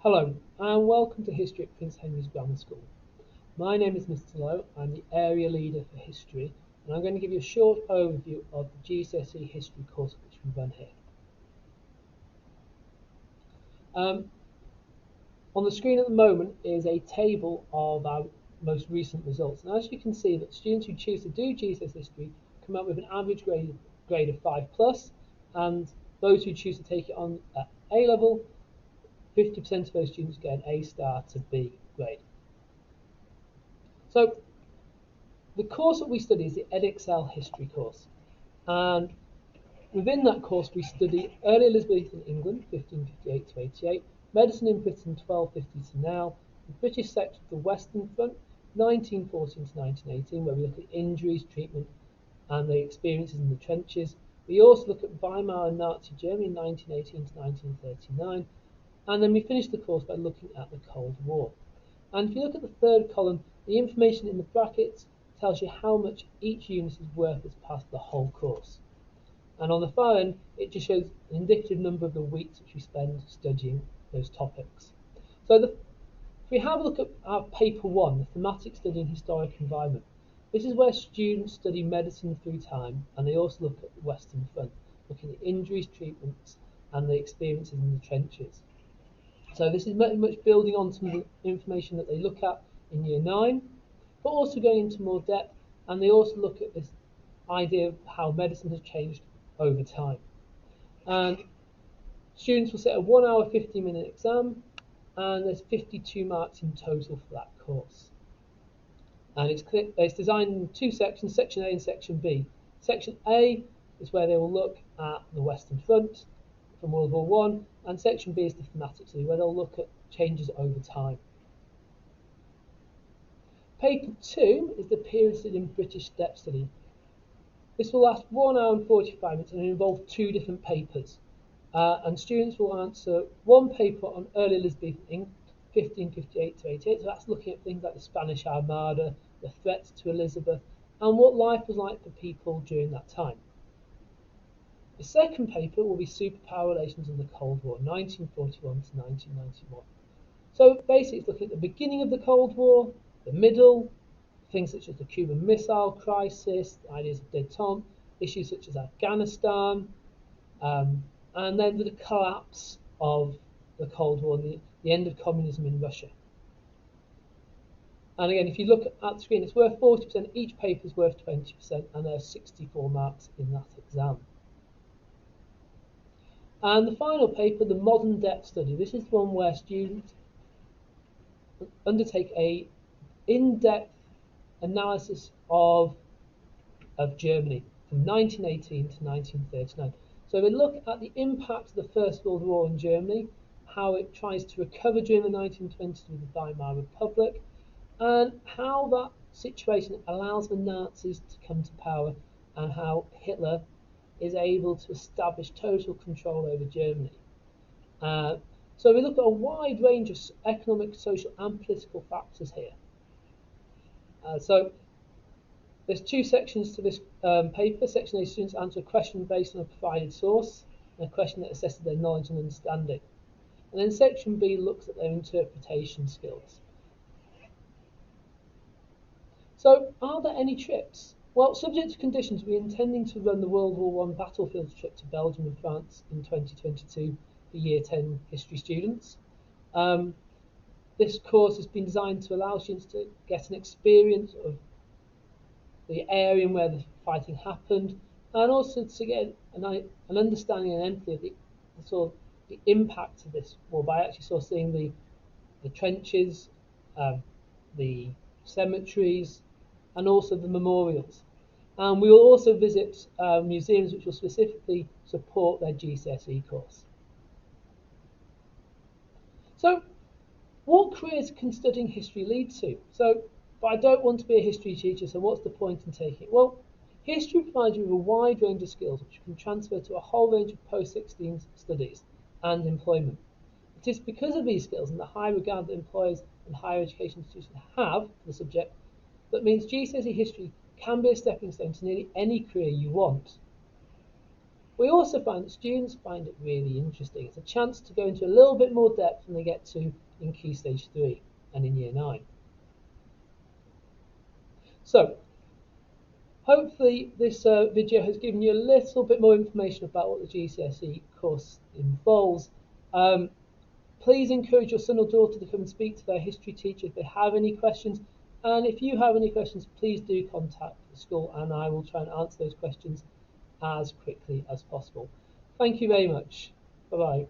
Hello and welcome to History at Prince Henry's Grammar School. My name is Mr. Lowe, I'm the Area Leader for History and I'm going to give you a short overview of the GCSE History course which we run here. On the screen at the moment is a table of our most recent results, and as you can see that students who choose to do GCSE History come up with an average grade of 5+, and those who choose to take it on at A level, 50% of those students get an A star to B grade. So the course that we study is the EDXL History course, and within that course we study early Elizabethan England, 1558 to 88, medicine in Britain, 1250 to now, the British section of the Western Front, 1914 to 1918, where we look at injuries, treatment, and the experiences in the trenches. We also look at Weimar and Nazi Germany, 1918 to 1939, and then we finish the course by looking at the Cold War. And if you look at the third column, the information in the brackets tells you how much each unit is worth as part of the whole course. And on the far end, it just shows an indicative number of the weeks which we spend studying those topics. So if we have a look at our paper 1, the thematic study in historic environment, this is where students study medicine through time, and they also look at the Western Front, looking at injuries, treatments, and the experiences in the trenches. So this is very much building on some of the information that they look at in Year 9, but also going into more depth, and they also look at this idea of how medicine has changed over time. And students will set a 1 hour 15-minute exam, and there's 52 marks in total for that course. And it's designed in two sections, Section A and Section B. Section A is where they will look at the Western Front from World War One, and Section B is the thematic study, where they'll look at changes over time. Paper 2 is the period study in British depth study. This will last 1 hour and 45 minutes and involve two different papers. And students will answer one paper on early Elizabethan England, 1558 to 88. So that's looking at things like the Spanish Armada, the threats to Elizabeth, and what life was like for people during that time. The second paper will be superpower relations in the Cold War, 1941 to 1991. So basically it's looking at the beginning of the Cold War, the middle, things such as the Cuban Missile Crisis, ideas of détente, issues such as Afghanistan, and then the collapse of the Cold War, the end of communism in Russia. And again, if you look at the screen, it's worth 40%, each paper is worth 20%, and there are 64 marks in that exam. And the final paper, the modern depth study, this is the one where students undertake a in-depth analysis of Germany from 1918 to 1939. So we look at the impact of the First World War in Germany, how it tries to recover during the 1920s with the Weimar Republic, and how that situation allows the Nazis to come to power, and how Hitler is able to establish total control over Germany. So we look at a wide range of economic, social and political factors here. So there's two sections to this paper. Section A students answer a question based on a provided source, and a question that assesses their knowledge and understanding. And then Section B looks at their interpretation skills. So are there any trips? Well, subject to conditions, we're intending to run the World War I battlefield trip to Belgium and France in 2022 for Year 10 history students. This course has been designed to allow students to get an experience of the area where the fighting happened, and also to get an understanding and empathy of the impact of this war by actually seeing the trenches, the cemeteries, and also the memorials. And we will also visit museums which will specifically support their GCSE course. So, what careers can studying history lead to? But I don't want to be a history teacher, so what's the point in taking it? Well, history provides you with a wide range of skills which you can transfer to a whole range of post-16 studies and employment. It is because of these skills and the high regard that employers and higher education institutions have for the subject that means GCSE history can be a stepping stone to nearly any career you want. We also find that students find it really interesting. It's a chance to go into a little bit more depth than they get to in Key Stage 3 and in Year 9. So, hopefully this video has given you a little bit more information about what the GCSE course involves. Please encourage your son or daughter to come and speak to their history teacher if they have any questions. And if you have any questions, please do contact the school and I will try and answer those questions as quickly as possible. Thank you very much. Bye-bye.